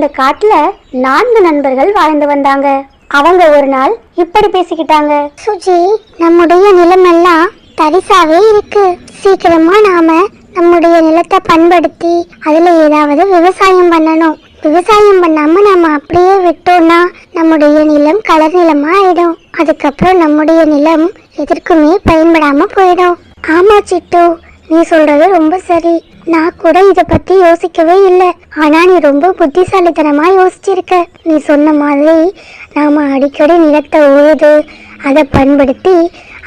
அந்த காட்டுல 4 நண்பர்கள் வாழ்ந்து வந்தாங்க. அவங்க ஒரு நாள் இப்படி பேசிக்கிட்டாங்க. சுஜி, நம்முடைய நிலமெல்லாம் தரிசாவே இருக்கு. சீக்கிரமா நாம நம்முடைய நிலத்தை பண்படுத்தி அதுல ஏதாவது விவசாயம் பண்ணணும். விவசாயம் பண்ணாம நம்ம அப்படியே விட்டோம்னா நம்முடைய நிலம் கலர் நிலமா ஆயிடும். அதுக்கப்புறம் நம்முடைய நிலம் எதற்குமே பயன்படாம போயிடும். ஆமா சிட்டு, நீ சொல்றது ரொம்ப சரி. நான் கூட இத பத்தி யோசிக்கவே இல்லை. ஆனா நீ ரொம்ப புத்திசாலித்தனமா யோசிச்சிருக்க. நீ சொன்ன மாதிரி நாம அடிக்கடி நிலத்தை உழுது அதை பண்படுத்தி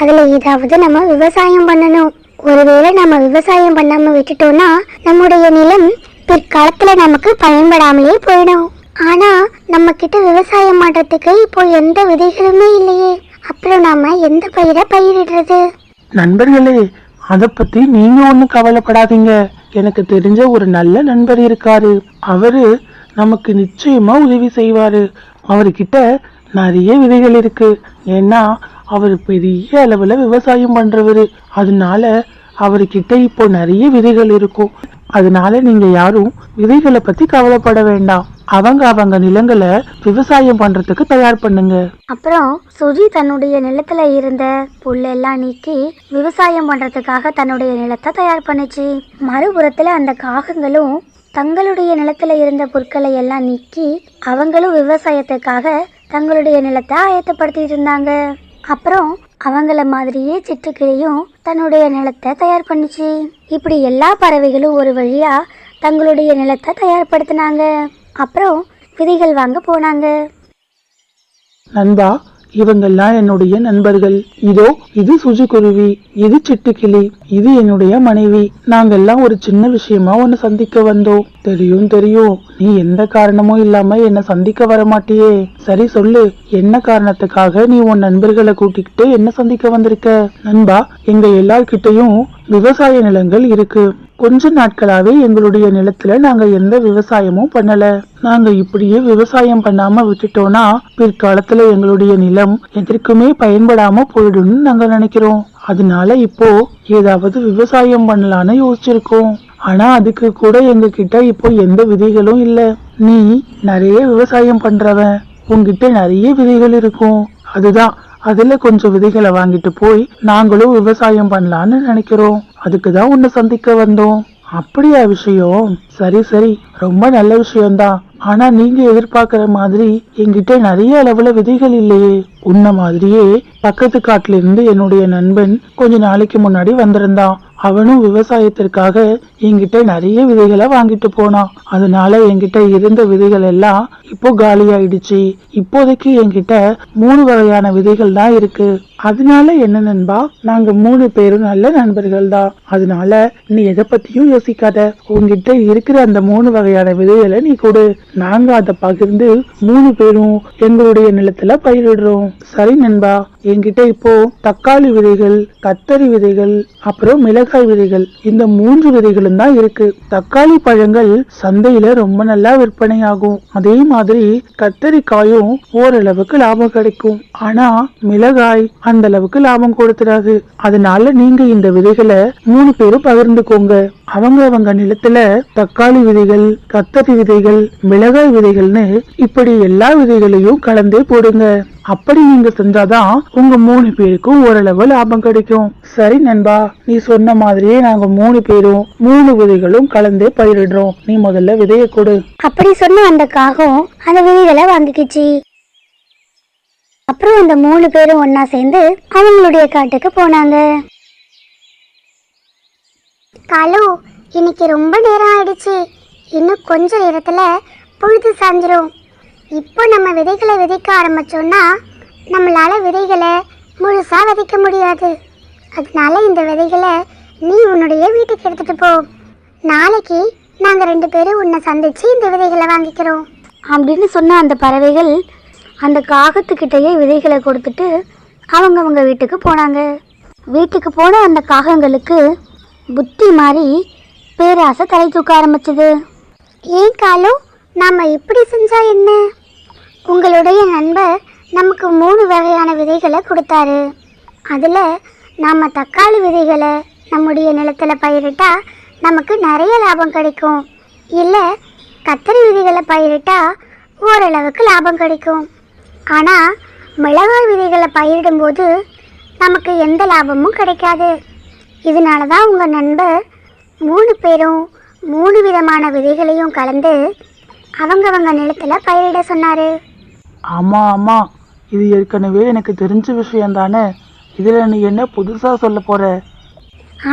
அதுல ஏதாவது நம்ம விவசாயம் பண்ணணும். ஒருவேளை நம்ம விவசாயம் பண்ணாம விட்டுட்டோம்னா நம்முடைய நிலம் பிற்காலத்துல நமக்கு பயன்படாமலே போயிடும். ஆனா நம்ம கிட்ட விவசாயம் பண்றதுக்கு இப்போ எந்த விதைகளுமே இல்லையே. அப்புறம் நாம எந்த பயிரை பயிரிடுறது? நண்பர்களே, அதை பத்தி நீங்க ஒன்றும் கவலைப்படாதீங்க. எனக்கு தெரிஞ்ச ஒரு நல்ல நண்பர் இருக்காரு. அவரு நமக்கு நிச்சயமா உதவி செய்வாரு. அவர்கிட்ட நிறைய விதைகள் இருக்கு. ஏன்னா அவர் பெரிய அளவுல விவசாயம் பண்றவரு. அதனால அவர்கிட்ட இப்போ நிறைய விதைகள் இருக்கும். அதனால நீங்க யாரும் விதைகளை பத்தி கவலைப்பட வேண்டாம். அவங்க நிலங்களை விவசாயம் பண்றதுக்கு தயார் பண்ணுங்க. அப்புறம் சுஜி தன்னுடைய நிலத்துல இருந்த புல்லெல்லாம் நீக்கி விவசாயம் பண்றதுக்காக தன்னுடைய நிலத்தை தயார் பண்ணுச்சு. மறுபுறத்துல அந்த காகங்களும் தங்களுடைய நிலத்துல இருந்த புற்களை எல்லாம் நீக்கி அவங்களும் விவசாயத்துக்காக தங்களுடைய நிலத்தை ஆயத்தப்படுத்திட்டு இருந்தாங்க. அப்புறம் அவங்கள மாதிரியே சிட்டுக்கிளியும் தன்னுடைய நிலத்தை தயார் பண்ணுச்சு. இப்படி எல்லா பறவைகளும் ஒரு வழியா தங்களுடைய நிலத்தை தயார்படுத்தினாங்க. அப்புறம் விதைகள் வாங்க போனாங்க. நண்பா, இவங்கெல்லாம் என்னுடைய நண்பர்கள். இது சுஜிக்குருவி, இது சிட்டுக்கிளி, இது என்னுடைய மனைவி. நாங்கெல்லாம் ஒரு சின்ன விஷயமா உன்னை சந்திக்க வந்தோம். தெரியும், நீ எந்த காரணமும் இல்லாம என்ன சந்திக்க வர மாட்டியே. சரி சொல்லு, என்ன காரணத்துக்காக நீ உன் நண்பர்களை கூட்டிக்கிட்டு என்ன சந்திக்க வந்திருக்க? நண்பா, எங்க எல்லார்கிட்டையும் விவசாய நிலங்கள் இருக்கு. கொஞ்ச நாட்களாவே எங்களுடைய நிலத்துல நாங்க எந்த விவசாயமும் பண்ணல. நாங்க இப்படியே விவசாயம் பண்ணாம விட்டுட்டோம்னா பிற்காலத்துல எங்களுடைய நிலம் எதற்குமே பயன்படாம போயிடும்னு நாங்க நினைக்கிறோம். அதனால இப்போ ஏதாவது விவசாயம் பண்ணலான்னு யோசிச்சிருக்கோம். ஆனா அதுக்கு கூட எங்க கிட்ட இப்போ எந்த விதைகளும் இல்ல. நீ நிறைய விவசாயம் பண்றவன், உன்கிட்ட நிறைய விதைகள் இருக்கும். அதுல கொஞ்சம் விதைகளை வாங்கிட்டு போய் நாங்களும் விவசாயம் பண்ணலான்னு நினைக்கிறோம். அதுக்குதான் உன்னை சந்திக்க வந்தோம். அப்படியா விஷயம்? சரி, ரொம்ப நல்ல விஷயம்தான். ஆனா நீங்க எதிர்பார்க்கிற மாதிரி என்கிட்ட நிறைய அளவுல விதைகள் இல்லையே. உன்ன மாதிரியே பக்கத்து காட்டுல இருந்து என்னுடைய நண்பன் கொஞ்ச நாளைக்கு முன்னாடி வந்திருந்தான். அவனும் விவசாயத்திற்காக என்கிட்ட நிறைய விதைகளை வாங்கிட்டு போனான். அதனால என்கிட்ட இருந்த விதைகள் எல்லாம் இப்போ காலியாயிடுச்சு. இப்போதைக்கு என்கிட்ட 3 வகையான விதைகள் தான் இருக்கு. அதனால என்ன நண்பா, நாங்க 3 பேரும் நல்ல நண்பர்கள் தான். அதனால நீ எதை பத்தியும் யோசிக்காத. உன்கிட்ட இருக்கிற அந்த 3 வகையான விதைகளை நீ கொடு. நாங்க அதை பகிர்ந்து 3 பேரும் எங்களுடைய நிலத்துல பயிரிடுறோம். சரி நண்பா, என்கிட்ட இப்போ தக்காளி விதைகள், கத்தரி விதைகள், அப்புறம் மிளகாய் விதைகள், இந்த 3 விதைகளும் தான் இருக்கு. தக்காளி பழங்கள் சந்தையில ரொம்ப நல்லா விற்பனை ஆகும். அதே மாதிரி கத்தரிக்காயும் ஓரளவுக்கு லாபம் கிடைக்கும். ஆனா மிளகாய் அந்த அளவுக்கு லாபம் கொடுத்துடாது. அதனால நீங்க இந்த விதைகளை 3 பேரும் பகிர்ந்துக்கோங்க. அவங்க நிலத்துல தக்காளி விதைகள், கத்தரி விதைகள், மிளகாய் விதைகள்னு இப்படி எல்லா விதைகளையும் கலந்தே போடுங்க. அப்படி நீங்க செஞ்சாதான் உங்க 3 பேருக்கும் ஓரளவு லாபம் கிடைக்கும். சரி நண்பா, நீ சொன்ன மாதிரியே நாங்க 3 பேரும் 3 விதைகளும் கலந்தே பயிரிடுறோம். நீ முதல்ல விதையை கொடு. அப்படி சொன்ன அந்த காகம் அந்த விதைகளை வாங்கிக்கிச்சு. அப்புறம் அந்த 3 பேரும் ஒன்னா சேர்ந்து அவங்களுடைய காட்டுக்கு போனாங்க. காலு, இன்னைக்கு ரொம்ப நேரம் ஆயிடுச்சு. இன்னும் கொஞ்ச நேரத்துல பொழுது சாஞ்சிரும். இப்போ நம்ம விதைகளை விதைக்க ஆரம்பிச்சோம்னா நம்மளால விதைகளை முழுசா விதைக்க முடியாது. அதனால இந்த விதைகளை நீ உன்னுடைய வீட்டுக்கு எடுத்துட்டு போ. நாளைக்கு நாங்க 2 பேரும் உன்னை சந்திச்சு இந்த விதைகளை வாங்கிக்கிறோம் அப்படின்னு சொன்ன அந்த பறவைகள் அந்த காகத்துக்கிட்டேயே விதைகளை கொடுத்துட்டு அவங்க வீட்டுக்கு போனாங்க. வீட்டுக்கு போன அந்த காகங்களுக்கு புத்தி மாறி பேராசை தலை தூக்க ஆரம்பிச்சது. ஏன் காலு, நாம இப்படி செஞ்சா என்ன? உங்களுடைய நண்பர் நமக்கு 3 வகையான விதைகளை கொடுத்தாரு. அதில் நாம் தக்காளி விதைகளை நம்முடைய நிலத்தில் பயிரிட்டா நமக்கு நிறைய லாபம் கிடைக்கும். இல்லை கத்தரி விதைகளை பயிரிட்டா ஓரளவுக்கு லாபம் கிடைக்கும். ஆனால் மிளகாய் விதைகளை பயிரிடும்போது நமக்கு எந்த லாபமும் கிடைக்காது. இதனால தான் உங்கள் நண்பர் 3 பேரும் 3 விதமான விதைகளையும் கலந்து அவங்கவங்க நிலத்தில் பயிரிட சொன்னார். ஆமா ஆமா, இது ஏற்கனவே எனக்கு தெரிஞ்ச விஷயம் தானே. இதுல நீ என்ன புதுசா சொல்ல போற?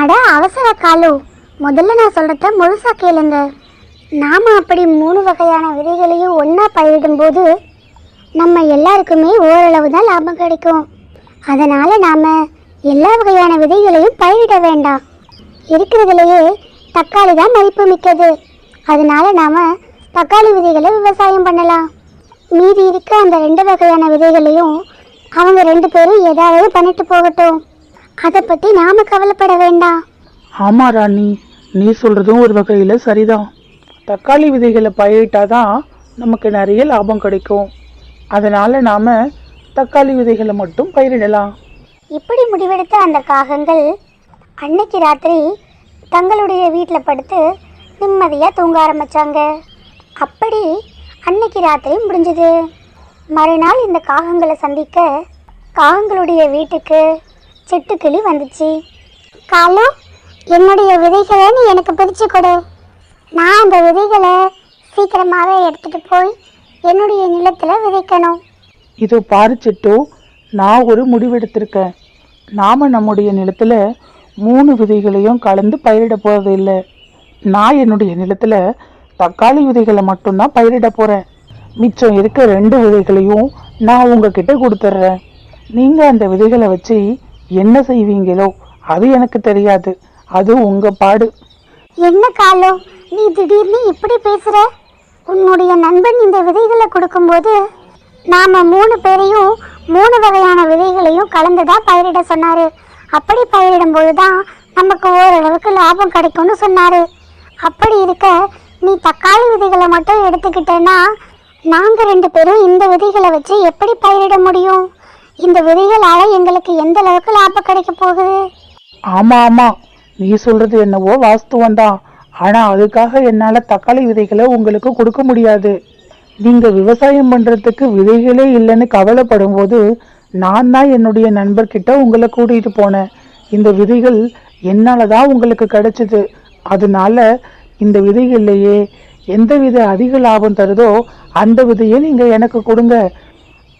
அட அவசர காலு, முதல்ல நான் சொல்கிறத முழுசாக கேளுங்க. நாம் அப்படி 3 வகையான விதைகளையும் ஒன்றா பயிரிடும்போது நம்ம எல்லாருக்குமே ஓரளவு தான் லாபம் கிடைக்கும். அதனால் நாம் எல்லா வகையான விதைகளையும் பயிரிட வேண்டாம். இருக்கிறதுலையே தக்காளி தான் மதிப்பு மிக்கது. அதனால் நாம் தக்காளி விதைகளை விவசாயம் பண்ணலாம். மீதி இருக்க அந்த 2 வகையான விதைகளையும் அவங்க 2 பேரும் ஏதாவது பண்ணிட்டு போகட்டும். அதை பற்றி நாம் கவலைப்பட வேண்டாம். ஆமா ராணி, நீ சொல்றதும் ஒரு வகையில சரிதான். தக்காளி விதைகளை பயிரிட்டாதான் நமக்கு நிறைய லாபம் கிடைக்கும். அதனால நாம தக்காளி விதைகளை மட்டும் பயிரிடலாம். இப்படி முடிவெடுத்த அந்த காகங்கள் அன்னைக்கு ராத்திரி தங்களுடைய வீட்டில் படுத்து நிம்மதியாக தூங்க ஆரம்பித்தாங்க. அப்படி அன்னைக்கு ராத்திரி முடிஞ்சது. மறுநாள் இந்த காகங்களை சந்திக்க காகங்களுடைய வீட்டுக்கு சிட்டுக்கிளி வந்துச்சு. காலு, என்னுடைய விதைகளை நீ எனக்கு பிரித்து கொடு. நான் அந்த விதைகளை சீக்கிரமாகவே எடுத்துகிட்டு போய் என்னுடைய நிலத்தில் விதைக்கணும். இதோ பாரு சிட்டு, நான் ஒரு முடிவெடுத்திருக்கேன். நாம நம்முடைய நிலத்துல 3 விதைகளையும் கலந்து பயிரிட போறது இல்லை. நான் என்னுடைய நிலத்துல தக்காளி விதைகளை மட்டும்தான் பயிரிட போறேன். மிச்சம் இருக்க 2 விதைகளையும் நான் உங்ககிட்ட கொடுத்துட்றேன். நீங்க அந்த விதைகளை வச்சு என்ன செய்வீங்களோ அது எனக்கு தெரியாது. அது உங்க பாடு. என்ன காலு, நீ திடீர்னு இப்படி பேசுற? உன்னுடைய நண்பன் இந்த விதைகளை கொடுக்கும்போது நாம 3 பேரையும் 3 வகையான விதைகளையும் கலந்துதான் பயிரிட சொன்னாரு. அப்படி பயிரிடும்போது தான் நமக்கு ஓரளவுக்கு லாபம் கிடைக்கும்னு சொன்னாரு. அப்படி இருக்க நீ தக்காளி விதைகளை மட்டும் எடுத்துக்கிட்டேன்னா நாங்கள் 2 பேரும் இந்த விதைகளை வச்சு எப்படி பயிரிட முடியும்? இந்த விதைகளால் எங்களுக்கு எந்த அளவுக்கு லாபம் கிடைக்க போகுது? ஆமா ஆமா, நீ சொல்றது என்னவோ வாஸ்துவம் தான். ஆனா அதுக்காக என்னால தக்காளி விதைகளை உங்களுக்கு கொடுக்க முடியாது. நீங்க விவசாயம் பண்றதுக்கு விதைகளே இல்லைன்னு கவலைப்படும் போது நான் தான் என்னுடைய நண்பர்கிட்ட உங்களை கூட்டிட்டு போனேன். இந்த விதைகள் என்னாலதான் உங்களுக்கு கிடைச்சது. அதனால இந்த விதைகள்லையே எந்த வித அதிக லாபம் தருதோ அந்த விதையை நீங்க எனக்கு கொடுங்க.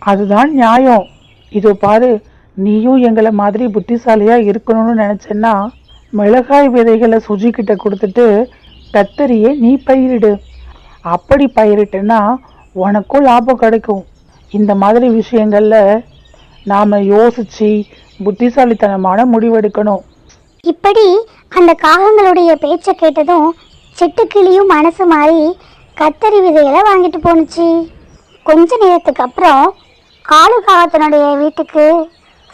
அதுதான் நியாயம். இதோ பாரு, நீயும் எங்களை மாதிரி புத்திசாலியா இருக்கணும்னு நினைச்சேன்னா மிளகாய் விதைகளை சுஜிக்கிட்ட கொடுத்துட்டு கத்தரியை நீ பயிரிடு. அப்படி பயிரிட்டேன்னா உனக்கும் லாபம் கிடைக்கும். இந்த மாதிரி விஷயங்கள்ல நாம யோசிச்சு புத்திசாலித்தனமான முடிவெடுக்கணும். இப்படி அந்த காகங்களுடைய பேச்சை கேட்டதும் சிட்டுக்கிளியும் மனசு மாறி கத்தரி விதைகளை வாங்கிட்டு போணுச்சு. கொஞ்ச நேரத்துக்கு அப்புறம் காலு காகத்தினுடைய வீட்டுக்கு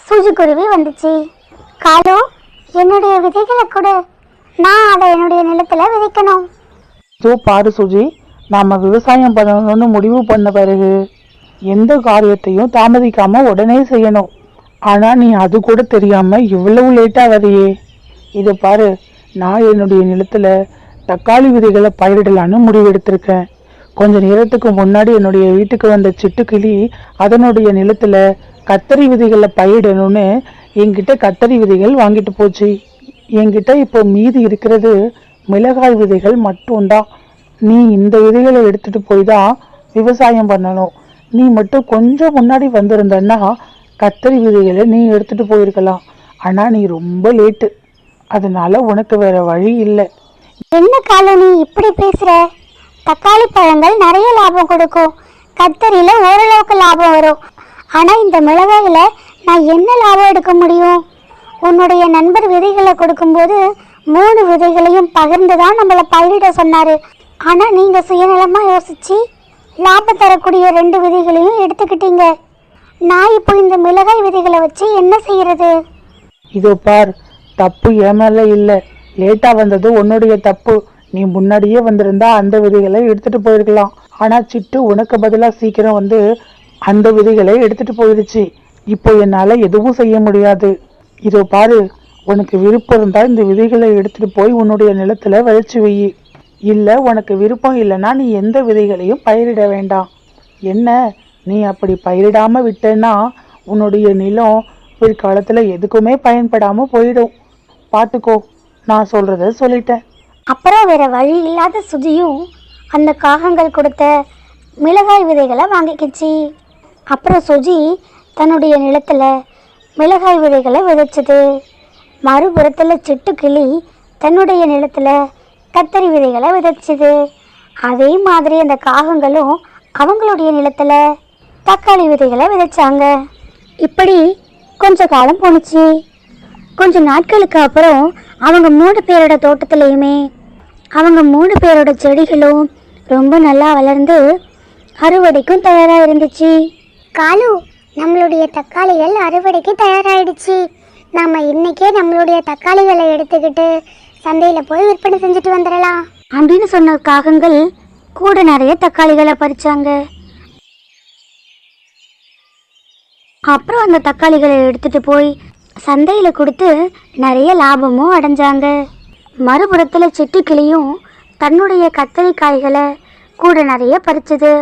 சுஜிக்குருவி வந்துச்சு. காலு, என்னுடைய விதைகளை கொடு, நான் அதை என்னுடைய நிலத்தில் விதைக்கணும். இதோ பாரு சுஜி, நாம விவசாயம் பண்ணணும்னு முடிவு பண்ண பிறகு எந்த காரியத்தையும் தாமதிக்காம உடனே செய்யணும். ஆனா நீ அது கூட தெரியாம இவ்வளவு லேட்டா வரையே. இதை பாரு, நான் என்னுடைய நிலத்துல தக்காளி விதைகளை பயிரிடலான்னு முடிவெடுத்திருக்கேன். கொஞ்ச நேரத்துக்கு முன்னாடி என்னுடைய வீட்டுக்கு வந்த சிட்டுக்கிளி அதனுடைய நிலத்துல கத்தரி விதைகளை பயிரிடணும்னு என்கிட்ட கத்தரி விதைகள் வாங்கிட்டு போச்சு. என்கிட்ட இப்போ மீதி இருக்கிறது மிளகாய் விதைகள் மட்டும்தான். நீ இந்த விதைகளை எடுத்துட்டு போய் தான் விவசாயம் பண்ணணும். நீ மட்டும் கொஞ்சம் முன்னாடி வந்திருந்தன்னா கத்தரி விதைகளை நீ எடுத்துட்டு போயிருக்கலாம். ஆனா நீ ரொம்ப லேட்டு. அதனால உனக்கு வேற வழி இல்லை. என்ன காலு, நீ இப்படி பேசுற? தக்காளி பழங்கள் நிறைய லாபம் கொடுக்கும், கத்தரியில ஓரளவுக்கு லாபம் வரும். ஆனா இந்த மிளகாயில நான் என்ன லாபம் எடுக்க முடியும்? உன்னுடைய நண்பர் விதைகளை கொடுக்கும்போது 3 விதைகளையும் பகிர்ந்துதான் நம்மளை பயிரிட சொன்னாரு. ஆனா நீங்க சுயநலமா யோசிச்சு லாபம் தரக்கூடிய 2 விதைகளையும் எடுத்துக்கிட்டீங்க. நான் இப்போ இந்த மிளகாய் விதைகளை வச்சு என்ன செய்யறது? இதோ பார், தப்பு ஏமேல இல்லை. லேட்டா வந்தது உன்னுடைய தப்பு. நீ முன்னாடியே வந்திருந்தா அந்த விதைகளை எடுத்துட்டு போயிருக்கலாம். ஆனா சிட்டு உனக்கு பதிலா சீக்கிரம் வந்து அந்த விதைகளை எடுத்துட்டு போயிடுச்சு. இப்போ என்னால எதுவும் செய்ய முடியாது. இதோ பாரு, உனக்கு விருப்பம் இருந்தா இந்த விதைகளை எடுத்துட்டு போய் உன்னுடைய நிலத்துல விளைச்சு வை. இல்ல உனக்கு விருப்பம் இல்லைன்னா நீ எந்த விதைகளையும் பயிரிட வேண்டாம். என்ன, நீ அப்படி பயிரிடாம விட்டேன்னா உன்னுடைய நிலம் பிற்காலத்துல எதுக்குமே பயன்படாம போயிடும். பாத்துக்கோ, நான் சொல்றத சொல்லிட்டேன். அப்புறம் வேற வழி இல்லாத சுஜியும் அந்த காகங்கள் கொடுத்த மிளகாய் விதைகளை வாங்கிக்கிச்சு. அப்புறம் சுஜி தன்னுடைய நிலத்துல மிளகாய் விதைகளை விதைச்சது. மறுபுறத்தில் சிட்டுக்கிளி தன்னுடைய நிலத்துல கத்தரி விதைகளை விதைச்சது. அதே மாதிரி அந்த காகங்களும் அவங்களுடைய நிலத்துல தக்காளி விதைகளை விதைச்சாங்க. இப்படி கொஞ்ச காலம் போணுச்சு. கொஞ்ச நாட்களுக்கு அப்புறம் அவங்க 3 பேரோட தோட்டத்திலையுமே அவங்க 3 பேரோட செடிகளும் ரொம்ப நல்லா வளர்ந்து அறுவடைக்கும் தயாராக இருந்துச்சு. காலு, நம்மளுடைய தக்காளிகள் அறுவடைக்கு தயாராயிடுச்சு. நாம இன்னைக்கே நம்மளுடைய தக்காளிகளை எடுத்துக்கிட்டு சந்தையில போய் விற்பனை செஞ்சுட்டு வந்துடலாம் அப்படின்னு சொன்ன காகங்கள் கூட நிறைய தக்காளிகளை பறிச்சாங்க. அப்புறம் அந்த தக்காளிகளை எடுத்துட்டு போய் சந்தையில கொடுத்து நிறைய லாபமும் அடைஞ்சாங்க. மறுபுறத்தில் சிட்டுக்கிளியும் தன்னுடைய கத்தரிக்காய்களை கூட நிறைய பறிச்சது.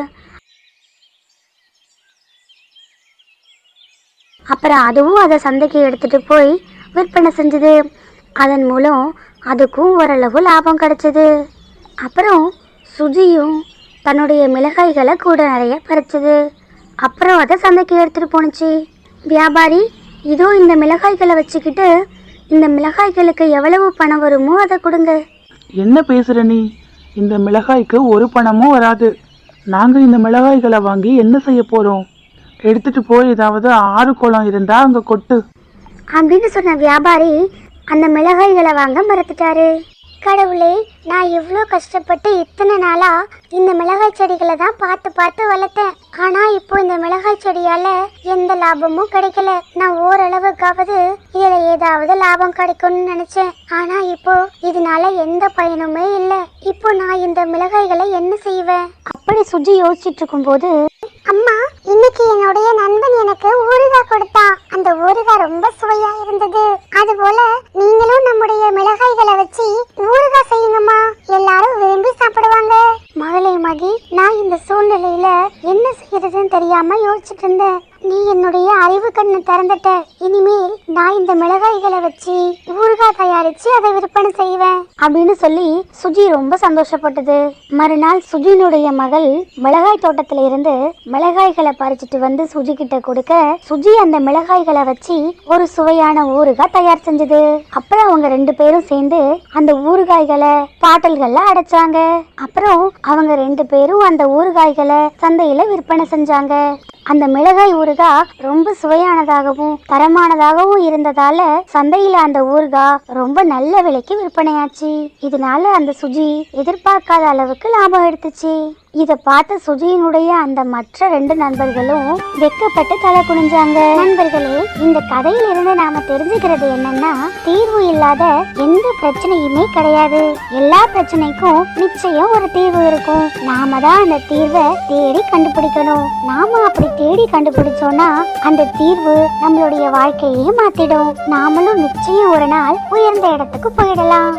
அப்புறம் அதுவும் அதை சந்தைக்கு எடுத்துட்டு போய் விற்பனை செஞ்சது. அதன் மூலம் அதுக்கும் ஓரளவு லாபம் கிடைச்சது. அப்புறம் சுஜியும் தன்னுடைய மிளகாய்களை கூட நிறைய பறிச்சது. அப்புறம் அதை சந்தைக்கு எடுத்துட்டு போணுச்சு. வியாபாரி, இதோ இந்த மிளகாய்களை வச்சுக்கிட்டு இந்த மிளகாய்களுக்கு எவ்வளவு பணம் வருமோ அதை கொடுங்க. என்ன பேசுற நீ? இந்த மிளகாய்க்கு ஒரு பணமும் வராது. நாங்க இந்த மிளகாய்களை வாங்கி என்ன செய்ய போறோம்? எடுத்துட்டு போய் ஏதாவது ஆறு குளம் இருந்தா அங்க கொட்டு அப்படின்னு சொன்ன வியாபாரி அந்த மிளகாய்களை வாங்க மறுத்துட்டாரு. கடவுளே, நான் இவ்வளோ கஷ்டப்பட்டு இத்தனை நாளா இந்த மிளகாய் செடிகளை தான் பார்த்து பார்த்து வளர்த்தேன். ஆனா இப்போ இந்த மிளகாய் செடியால எந்த லாபமும் கிடைக்கல. நான் ஓரளவுக்காவது இதுல ஏதாவது லாபம் கிடைக்கும்னு நினைச்சேன். ஆனா இப்போ இதனால எந்த பயனுமே இல்லை. இப்போ நான் இந்த மிளகாய்களை என்ன செய்வேன்? அப்படி சுஜி யோசிச்சுட்டு இருக்கும்போது, அம்மா, இன்னைக்கு என்னுடைய நண்பன் எனக்கு ஊறுகாய் கொடுத்தான். அந்த ஊறுகாய் ரொம்ப சுவையா இருந்தது. அதுபோல நீங்களும் நம்முடைய மிளகாய்களை வச்சு ஊறுகாய் செய்யுங்கம்மா, எல்லாரும் விரும்பி சாப்பிடுவாங்க. மகளே மகி, நான் இந்த சூழ்நிலையில என்ன செய்யறதுன்னு தெரியாம யோசிச்சுட்டு இருந்தேன். நீ என்னுடைய அறிவு கண்ணை திறந்துட்ட. இனிமேல் நான் இந்த மிளகாய்களை வச்சு ஊறுகாய் தயாரிச்சு அதை விற்பனை செய்வேன் அப்படின்னு சொல்லி சுஜி ரொம்ப சந்தோஷப்பட்டது. மறுநாள் சுஜினுடைய மகள் மிளகாய் தோட்டத்துல இருந்து மிளகாய்களை பறிச்சுட்டு வந்து சுஜி கிட்ட கொடுக்க, சுஜி அந்த மிளகாய்களை வச்சு ஒரு சுவையான ஊறுகாய் தயார் செஞ்சது. அப்புறம் அவங்க 2 பேரும் சேர்ந்து அந்த ஊறுகாய்களை பாட்டல்கள்ல அடைச்சாங்க. அப்புறம் அவங்க 2 பேரும் அந்த ஊறுகாய்களை சந்தையில விற்பனை செஞ்சாங்க. அந்த மிளகாய் ஊறுகாய் ரொம்ப சுவையானதாகவும் தரமானதாகவும் இருந்ததால சந்தையில அந்த ஊறுகாய் ரொம்ப நல்ல விலைக்கு விற்பனையாச்சு. இதனால அந்த சுஜி எதிர்பார்க்காத அளவுக்கு லாபம் எடுத்துச்சு. இதை பார்த்த சுஜியினுடைய அந்த மற்ற 2 நண்பர்களும் வெக்கப்பட்டு தலை குனிஞ்சாங்க. நண்பர்களே, இந்த கதையில இருந்து நாம தெரிஞ்சுக்கிறது என்னன்னா, தீர்வு இல்லாத எந்த பிரச்சனையுமே கிடையாது. எல்லா பிரச்சனைக்கும் நிச்சயம் ஒரு தீர்வு இருக்கும். நாம தான் அந்த தீர்வை தேடி கண்டுபிடிக்கணும். நாம அப்படி தேடி கண்டுபிடிச்சோம்னா அந்த தீர்வு நம்மளுடைய வாழ்க்கையே மாத்திடும். நாமளும் நிச்சயம் ஒரு நாள் உயர்ந்த இடத்துக்கு போயிடலாம்.